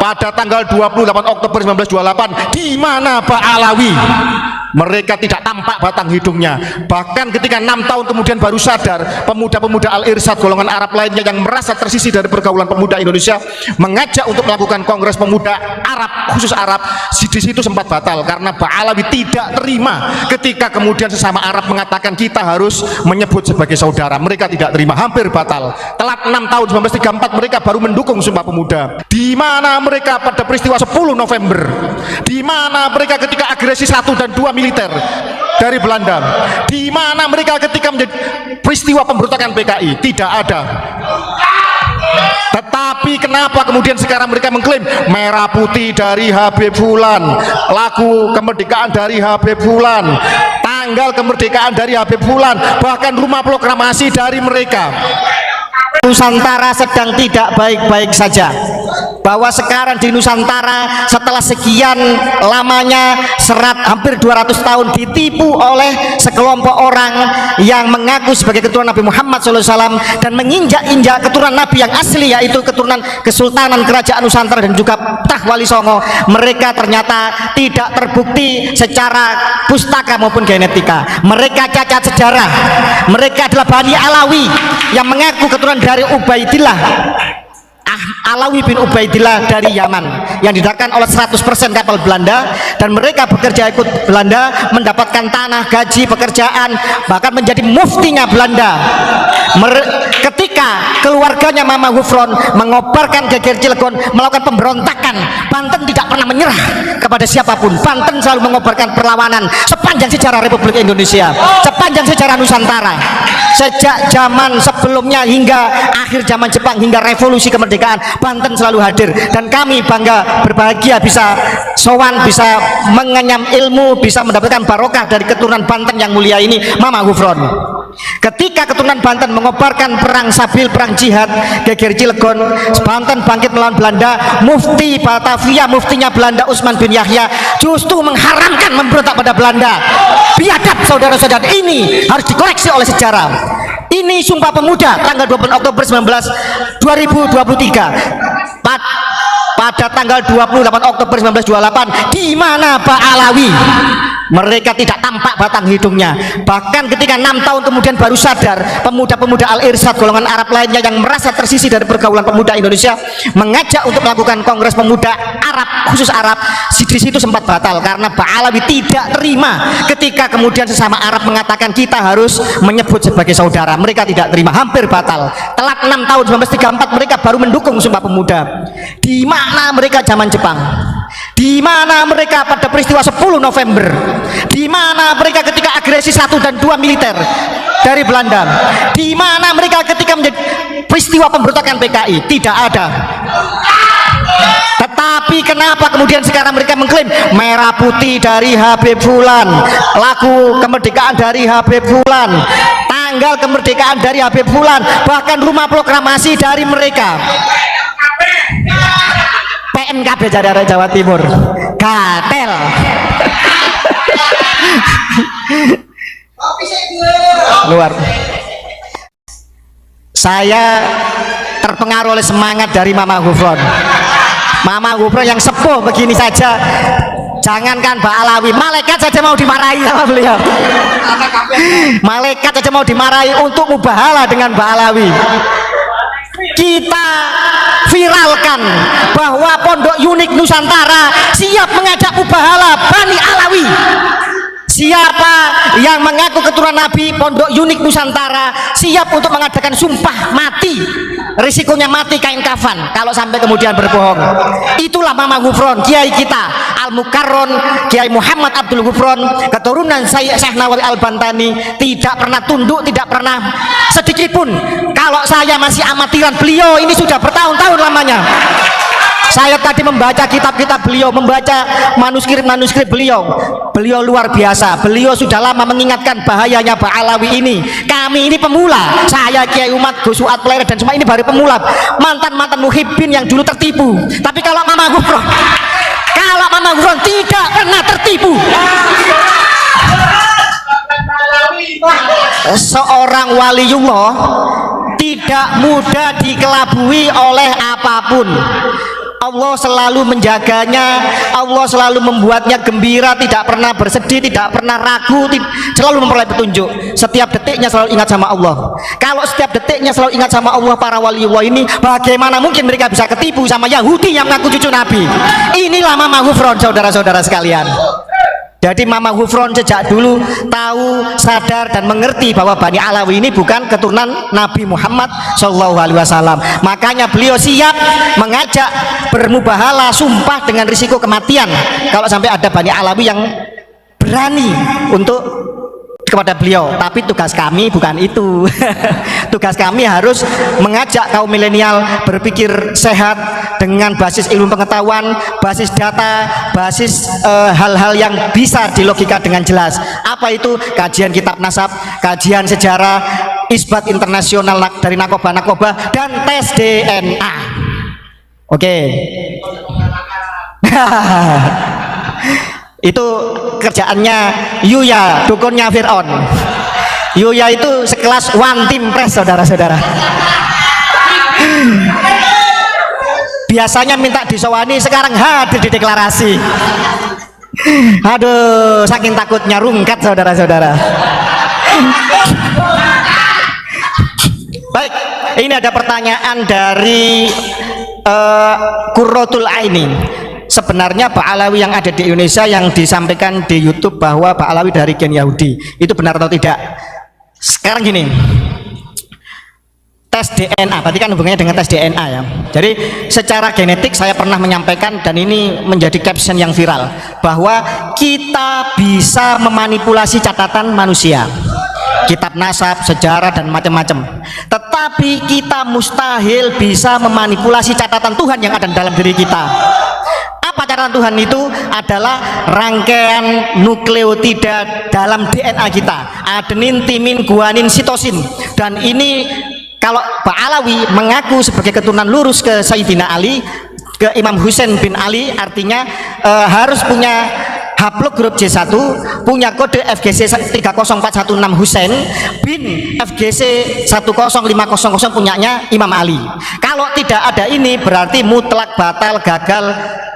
pada tanggal 28 Oktober 1928, di mana Pak Alawi? Mereka tidak tampak batang hidungnya. Bahkan ketika 6 tahun kemudian baru sadar, pemuda-pemuda Al-Irsyad golongan Arab lainnya yang merasa tersisih dari pergaulan pemuda Indonesia mengajak untuk melakukan kongres pemuda Arab, khusus Arab. Di situ sempat batal karena Pak Alawi tidak terima ketika kemudian sesama Arab mengatakan kita harus menyebut sebagai saudara. Mereka tidak terima, hampir batal. Telat 6 tahun, 1934 mereka baru mendukung Sumpah Pemuda. Di mana mereka pada peristiwa 10 November, di mana mereka ketika agresi 1 dan 2 militer dari Belanda, di mana mereka ketika menjadi peristiwa pemberontakan PKI, tidak ada. Tetapi kenapa kemudian sekarang mereka mengklaim merah putih dari Habib Fulan, lagu kemerdekaan dari Habib Fulan, tanggal kemerdekaan dari Habib Fulan, bahkan rumah proklamasi dari mereka. Nusantara sedang tidak baik-baik saja, bahwa sekarang di Nusantara setelah sekian lamanya hampir 200 tahun ditipu oleh sekelompok orang yang mengaku sebagai keturunan Nabi Muhammad SAW dan menginjak-injak keturunan Nabi yang asli, yaitu keturunan Kesultanan Kerajaan Nusantara dan juga Tah Wali Songo. Mereka ternyata tidak terbukti secara pustaka maupun genetika. Mereka cacat sejarah. Mereka adalah Bani Alawi yang mengaku keturunan dari Ubaidillah, Alawi bin Ubaidillah dari Yaman, yang didatangkan oleh 100% kapal Belanda, dan mereka bekerja ikut Belanda, mendapatkan tanah, gaji, pekerjaan, bahkan menjadi muftinya Belanda. Ketika keluarganya Mama Gufron mengobarkan geger Cilegon, melakukan pemberontakan, Banten tidak pernah menyerah kepada siapapun. Banten selalu mengobarkan perlawanan sepanjang sejarah Republik Indonesia, sepanjang sejarah Nusantara, sejak zaman sebelumnya hingga akhir zaman Jepang, hingga revolusi kemerdekaan. Banten selalu hadir, dan kami bangga berbahagia bisa sowan, bisa mengenyam ilmu, bisa mendapatkan barokah dari keturunan Banten yang mulia ini, Mama Gufron. Ketika keturunan Banten mengobarkan perang Sabil, perang jihad, geger Cilegon, Banten bangkit melawan Belanda. Mufti Batavia, muftinya Belanda Usman bin Yahya, justru mengharamkan memberontak pada Belanda. Biadab saudara-saudara, ini harus dikoreksi oleh sejarah. Ini Sumpah Pemuda tanggal 20 Oktober 2023, pada tanggal 28 Oktober 1928, di mana Pak Alawi? Mereka tidak tampak batang hidungnya. Bahkan ketika 6 tahun kemudian baru sadar, pemuda-pemuda Al-Irsyad golongan Arab lainnya yang merasa tersisih dari pergaulan pemuda Indonesia mengajak untuk melakukan kongres pemuda Arab, khusus Arab. Di situ sempat batal karena Pak Alawi tidak terima ketika kemudian sesama Arab mengatakan kita harus menyebut sebagai saudara. Mereka tidak terima, hampir batal. Telat 6 tahun, 1934 mereka baru mendukung Sumpah Pemuda. Di mana mereka zaman Jepang? Di mana mereka pada peristiwa 10 November? Di mana mereka ketika agresi 1 dan 2 militer dari Belanda? Di mana mereka ketika menjadi peristiwa pemberontakan PKI? Tidak ada. Tetapi kenapa kemudian sekarang mereka mengklaim merah putih dari Habib Fulan, lagu kemerdekaan dari Habib Fulan, tanggal kemerdekaan dari Habib Fulan, bahkan rumah proklamasi dari mereka. PNKB Jawa Timur, gatel. Luar. Saya terpengaruh oleh semangat dari Mama Gufron. Mama Gufron yang sepuh begini saja, jangankan Mbak Alawi, malaikat saja mau dimarahi sama beliau. Malaikat saja mau dimarahi untuk mubahala dengan Mbak Alawi. Kita viralkan bahwa Pondok Unik Nusantara siap mengajak mubahala Bani Alawi. Siapa yang mengaku keturunan Nabi, Pondok Unik Nusantara siap untuk mengadakan sumpah mati. Risikonya mati kain kafan kalau sampai kemudian berbohong. Itulah Mama Gufron, kiai kita Al-Mukarron, Kiai Muhammad Abdul Gufron, keturunan Syekh Nawawi Al-Bantani, tidak pernah tunduk, tidak pernah sedikit pun. Kalau saya masih amatiran, beliau ini sudah bertahun-tahun lamanya. Saya tadi membaca kitab-kitab beliau, membaca manuskrip-manuskrip beliau. Beliau luar biasa. Beliau sudah lama mengingatkan bahayanya Pak Alawi ini. Kami ini pemula. Saya Kiai Umat, Gus Suat Pleret dan semua ini baru pemula. Mantan-mantan muhibbin yang dulu tertipu. Tapi kalau Mama Gufron tidak pernah tertipu. Seorang waliullah tidak mudah dikelabui oleh apapun. Allah selalu menjaganya, Allah selalu membuatnya gembira, tidak pernah bersedih, tidak pernah ragu, selalu memperoleh petunjuk. Setiap detiknya selalu ingat sama Allah. Kalau setiap detiknya selalu ingat sama Allah, para waliullah ini, bagaimana mungkin mereka bisa ketipu sama Yahudi yang mengaku cucu Nabi? Inilah Mama Ghufron, saudara-saudara sekalian. Jadi Mama Ghufron sejak dulu tahu, sadar dan mengerti bahwa Bani Alawi ini bukan keturunan Nabi Muhammad SAW. Makanya beliau siap mengajak bermubahalah, sumpah dengan risiko kematian kalau sampai ada Bani Alawi yang berani untuk kepada beliau. Tapi tugas kami bukan itu. Tugas kami harus mengajak kaum milenial berpikir sehat dengan basis ilmu pengetahuan, basis data, basis hal-hal yang bisa dilogika dengan jelas. Apa itu? Kajian kitab nasab, kajian sejarah, isbat internasional dari narkoba dan tes DNA. Oke. Itu kerjaannya Yuya, dukunnya Fir'aun. Yuya itu sekelas one team press, saudara-saudara. Biasanya minta disowani, sekarang hadir di deklarasi. Aduh, saking takutnya rungkat, saudara-saudara. Baik, ini ada pertanyaan dari Qurratul Aini. Sebenarnya Pak Alawi yang ada di Indonesia yang disampaikan di YouTube bahwa Pak Alawi dari gen Yahudi, itu benar atau tidak? Sekarang gini, tes DNA, berarti kan hubungannya dengan tes DNA ya. Jadi secara genetik saya pernah menyampaikan, dan ini menjadi caption yang viral, bahwa kita bisa memanipulasi catatan manusia, kitab nasab, sejarah dan macam-macam. Tetapi kita mustahil bisa memanipulasi catatan Tuhan yang ada dalam diri kita. Apa catatan Tuhan itu? Adalah rangkaian nukleotida dalam DNA kita, adenin, timin, guanin, sitosin. Dan ini kalau Pak Alawi mengaku sebagai keturunan lurus ke Sayyidina Ali, ke Imam Husain bin Ali, artinya harus punya haplogrup J1, punya kode FGC 30416 Husain bin FGC 10500 punyanya Imam Ali. Kalau tidak ada ini berarti mutlak batal, gagal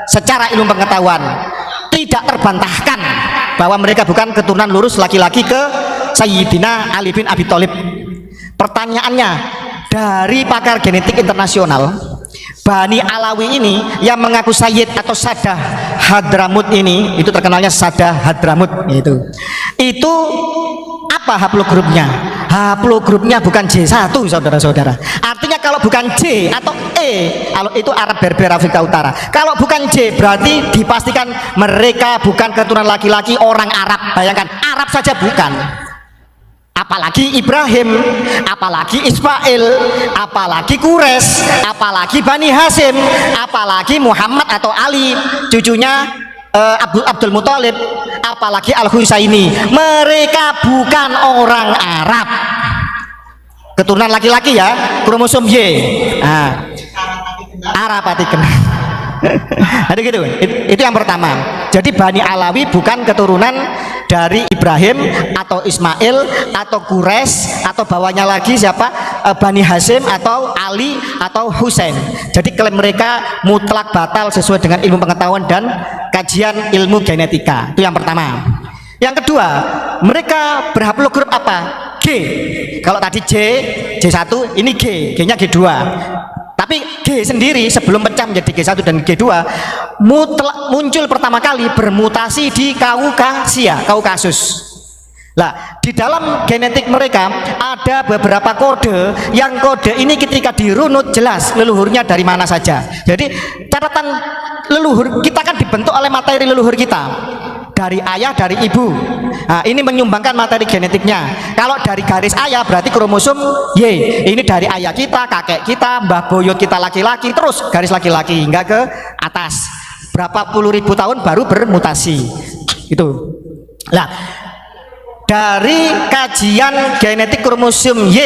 secara ilmu pengetahuan, tidak terbantahkan bahwa mereka bukan keturunan lurus laki-laki ke Sayyidina Ali bin Abi Thalib. Pertanyaannya, dari pakar genetik internasional, Bani Alawi ini yang mengaku Sayyid atau Sadah Hadramut ini, itu terkenalnya Sadah Hadramut, itu apa haplogrupnya? Haplogrupnya bukan J1, saudara-saudara. Artinya kalau bukan J atau E, kalau itu Arab Berber Afrika Utara, kalau bukan J berarti dipastikan mereka bukan keturunan laki-laki orang Arab. Bayangkan, Arab saja bukan, apalagi Ibrahim, apalagi Ismail, apalagi Quraisy, apalagi Bani Hasim, apalagi Muhammad atau Ali cucunya Abdul Muthalib, apalagi Al-Husaini. Mereka bukan orang Arab, keturunan laki-laki ya, kromosom Y. Arab artikel. Ada gitu. Itu yang pertama. Jadi Bani Alawi bukan keturunan dari Ibrahim atau Ismail atau Quraisy atau bawahnya lagi siapa, Bani Hasim atau Ali atau Husain. Jadi klaim mereka mutlak batal sesuai dengan ilmu pengetahuan dan kajian ilmu genetika. Itu yang pertama. Yang kedua, mereka berhaplogrup apa? G. Kalau tadi J1, ini G-nya G2. Tapi G sendiri sebelum pecah menjadi G1 dan G2 muncul pertama kali bermutasi di Kaukasus. Lah, di dalam genetik mereka ada beberapa kode, yang kode ini ketika dirunut jelas leluhurnya dari mana saja. Jadi catatan leluhur kita kan dibentuk oleh materi leluhur kita, dari ayah, dari ibu. Nah, ini menyumbangkan materi genetiknya. Kalau dari garis ayah berarti kromosom Y. Ini dari ayah kita, kakek kita, mbah boyot kita laki-laki, terus garis laki-laki hingga ke atas. Berapa puluh ribu tahun baru bermutasi. Itu. Nah, dari kajian genetik kromosom Y,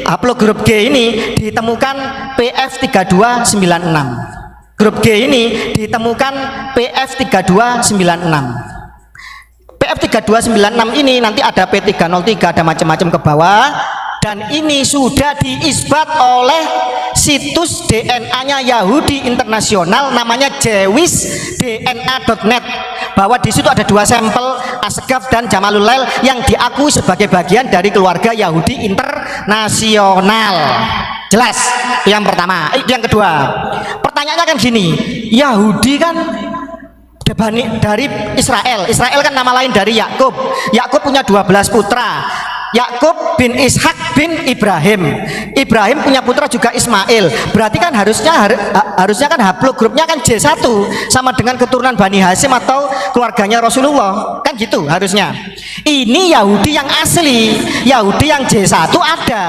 haplogrup G ini ditemukan PF3296. Grup G ini ditemukan PF3296. PF3296 ini nanti ada P303, ada macam-macam ke bawah, dan ini sudah diisbat oleh situs DNA-nya Yahudi internasional namanya jewisdna.net, bahwa di situ ada 2 sampel Asgaf dan Jamalul Lail yang diakui sebagai bagian dari keluarga Yahudi internasional. Jelas? Yang pertama. Yang kedua, pertanyaannya kan gini, Yahudi kan dari Israel. Israel kan nama lain dari Yakub. Yakub punya 12 putra. Yakub bin Ishak bin Ibrahim. Ibrahim punya putra juga Ismail. Berarti kan harusnya kan haplogrupnya kan J1 sama dengan keturunan Bani Hasyim atau keluarganya Rasulullah. Kan gitu harusnya. Ini Yahudi yang asli. Yahudi yang J1 ada.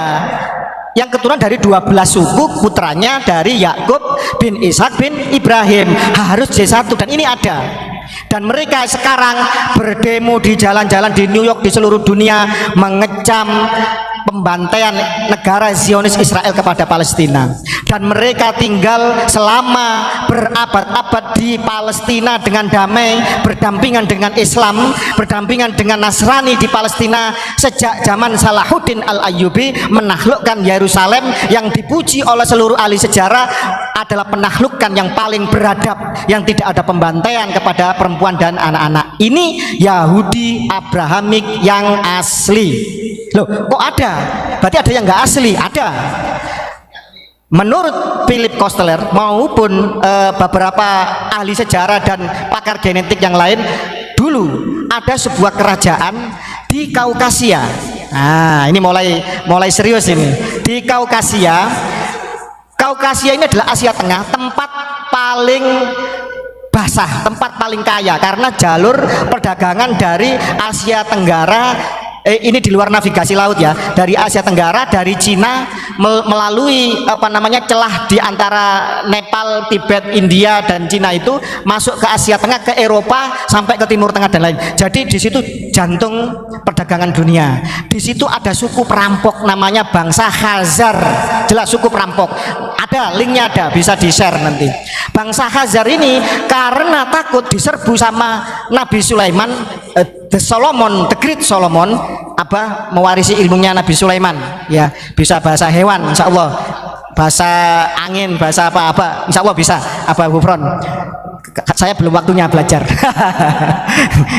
Yang keturunan dari 12 suku putranya dari Yakub bin Ishak bin Ibrahim, harus J1, dan ini ada. Dan mereka sekarang berdemo di jalan-jalan di New York, di seluruh dunia, mengecam pembantaian negara Zionis Israel kepada Palestina. Dan mereka tinggal selama berabad-abad di Palestina dengan damai, berdampingan dengan Islam, berdampingan dengan Nasrani di Palestina sejak zaman Salahuddin Al-Ayyubi menaklukkan Yerusalem, yang dipuji oleh seluruh ahli sejarah adalah penaklukan yang paling beradab, yang tidak ada pembantaian kepada perempuan dan anak-anak. Ini Yahudi Abrahamik yang asli. Loh, kok ada? Berarti ada yang nggak asli? Ada. Menurut Philip Kosteler maupun beberapa ahli sejarah dan pakar genetik yang lain, dulu ada sebuah kerajaan di Kaukasia. Nah, ini mulai serius ini. Di Kaukasia. Kaukasia ini adalah Asia Tengah, tempat paling basah, tempat paling kaya karena jalur perdagangan dari Asia Tenggara. Ini di luar navigasi laut ya, dari Asia Tenggara, dari Cina melalui celah di antara Nepal, Tibet, India dan Cina itu masuk ke Asia Tengah, ke Eropa sampai ke Timur Tengah dan lain. Jadi di situ jantung perdagangan dunia. Di situ ada suku perampok namanya bangsa Khazar. Jelas suku perampok. Ada linknya, ada, bisa di-share nanti. Bangsa Khazar ini karena takut diserbu sama Nabi Sulaiman, the Great Solomon, mewarisi ilmunya Nabi Sulaiman, ya, bisa bahasa hewan, insya Allah, bahasa angin, bahasa apa, insya Allah bisa, Gufron. Saya belum waktunya belajar.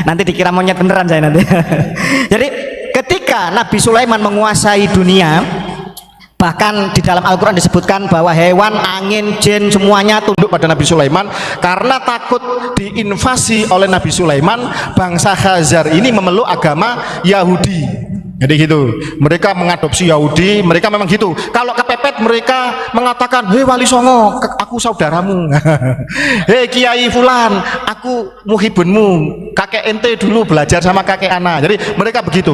Nanti dikira monyet beneran saya nanti. Jadi ketika Nabi Sulaiman menguasai dunia, bahkan di dalam Al-Quran disebutkan bahwa hewan, angin, jin semuanya tunduk pada Nabi Sulaiman. Karena takut diinvasi oleh Nabi Sulaiman, bangsa Khazar ini memeluk agama Yahudi. Jadi gitu, mereka mengadopsi Yahudi, mereka memang gitu. Kalau kepepet mereka mengatakan, hei Wali Songo, aku saudaramu. Hei Kiai Fulan, aku muhibunmu, kakek ente dulu belajar sama kakek ana. Jadi mereka begitu,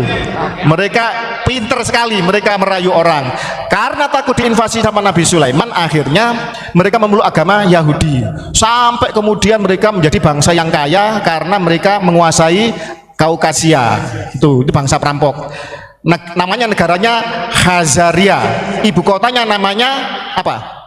mereka pinter sekali, mereka merayu orang. Karena takut diinvasi sama Nabi Sulaiman, akhirnya mereka memeluk agama Yahudi. Sampai kemudian mereka menjadi bangsa yang kaya karena mereka menguasai Kaukasia. Itu bangsa perampok. Namanya negaranya Khazaria. Ibu kotanya namanya apa?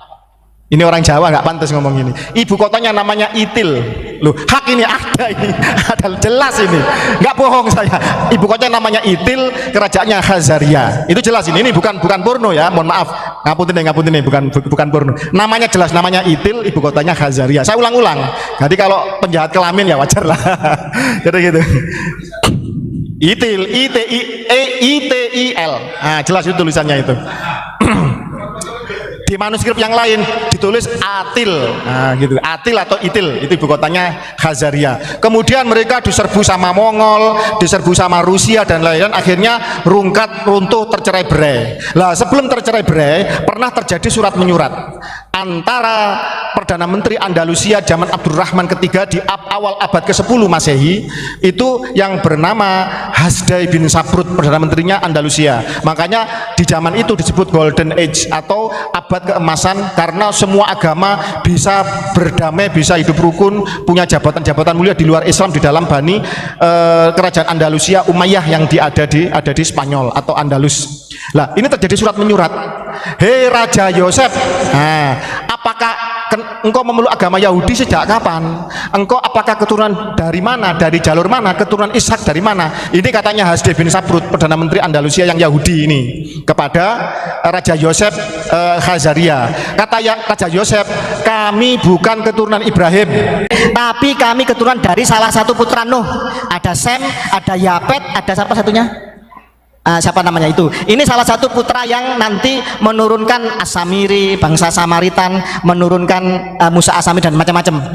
Ini orang Jawa nggak pantas ngomong ini. Ibu kotanya namanya Itil. Loh, hak ini ada ini, ada jelas ini, nggak bohong saya. Ibu kotanya namanya Itil, kerajaannya Khazaria. Itu jelas ini bukan porno ya, mohon maaf. Ngapunten ini bukan porno. Namanya jelas, namanya Itil, ibu kotanya Khazaria. Saya ulang-ulang. Jadi kalau penjahat kelamin ya wajar lah. Jadi gitu. Itil, ITIL. Nah, jelas itu tulisannya itu. Di manuskrip yang lain ditulis Atil, nah gitu, Atil atau Itil, itu ibu kotanya Khazaria. Kemudian mereka diserbu sama Mongol, diserbu sama Rusia dan lain-lain, akhirnya runtuh, tercerai berai. Lah sebelum tercerai berai pernah terjadi surat menyurat antara Perdana Menteri Andalusia zaman Abdurrahman ketiga di awal abad ke-10 Masehi, itu yang bernama Hasdai bin Sabrut, Perdana Menterinya Andalusia. Makanya di zaman itu disebut Golden Age atau abad keemasan, karena semua agama bisa berdamai, bisa hidup rukun, punya jabatan-jabatan mulia di luar Islam di dalam Bani kerajaan Andalusia Umayyah yang ada di Spanyol atau Andalus. Lah ini terjadi surat menyurat, hei Raja Yosef, nah, apakah engkau memeluk agama Yahudi sejak kapan? Engkau apakah keturunan dari mana? Dari jalur mana? Keturunan Ishak dari mana? Ini katanya Hasdeh bin Sabrut, Perdana Menteri Andalusia yang Yahudi ini, kepada Raja Yosef Khazaria. Kata Raja Yosef, kami bukan keturunan Ibrahim, tapi kami keturunan dari salah satu putra Nuh. Ada Sem, ada Yapet, ada siapa satunya? Siapa namanya itu? Ini salah satu putra yang nanti menurunkan Asamiri, bangsa Samaritan, menurunkan Musa Asami dan macam-macam.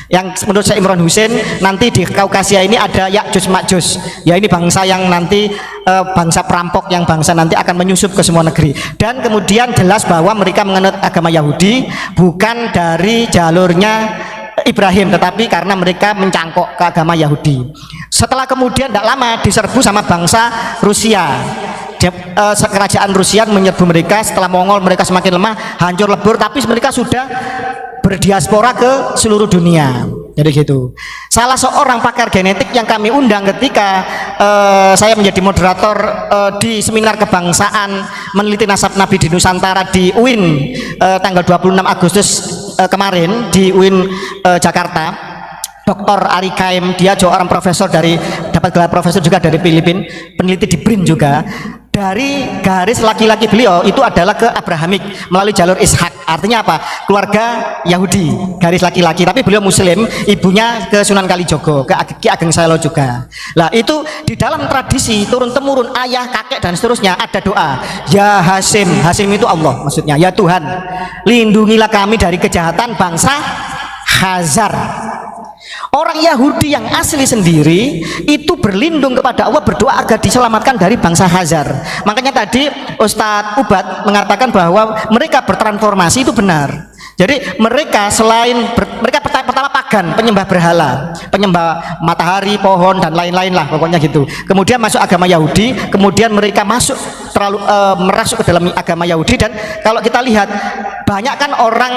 Yang menurut Syekh Imran Hussein, nanti di Kaukasia ini ada Ya'juj Ma'juj. Ya, ini bangsa yang nanti bangsa perampok, yang bangsa nanti akan menyusup ke semua negeri. Dan kemudian jelas bahwa mereka menganut agama Yahudi bukan dari jalurnya Ibrahim, tetapi karena mereka mencangkok ke agama Yahudi. Setelah kemudian tidak lama diserbu sama bangsa Rusia. Kerajaan Rusia menyerbu mereka. Setelah Mongol mereka semakin lemah, hancur lebur, tapi mereka sudah berdiaspora ke seluruh dunia. Jadi gitu. Salah seorang pakar genetik yang kami undang ketika saya menjadi moderator di seminar kebangsaan meneliti nasab Nabi di Nusantara di UIN tanggal 26 Agustus kemarin di UIN Jakarta. Dr. Ari Kaim, dia juga orang profesor dapat gelar profesor juga dari Filipina, peneliti di BRIN juga. Dari garis laki-laki beliau itu adalah ke Abrahamik melalui jalur Ishak. Artinya apa? Keluarga Yahudi, garis laki-laki. Tapi beliau Muslim, ibunya ke Sunan Kalijogo, ke Ki Ageng Selo juga. Lah itu di dalam tradisi turun temurun ayah, kakek dan seterusnya ada doa. Ya Hasim, Hasim itu Allah maksudnya. Ya Tuhan, lindungilah kami dari kejahatan bangsa Khazar. Orang Yahudi yang asli sendiri itu berlindung kepada Allah, berdoa agar diselamatkan dari bangsa Khazar. Makanya tadi Ustadz Ubat mengatakan bahwa mereka bertransformasi, itu benar. Jadi mereka selain mereka pertama pagan, penyembah berhala, penyembah matahari, pohon dan lain-lain lah pokoknya gitu. Kemudian masuk agama Yahudi, kemudian mereka masuk merasuk ke dalam agama Yahudi. Dan kalau kita lihat banyak kan orang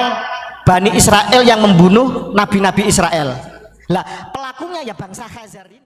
Bani Israel yang membunuh nabi-nabi Israel. Lah pelakunya ya bangsa Khazar ini.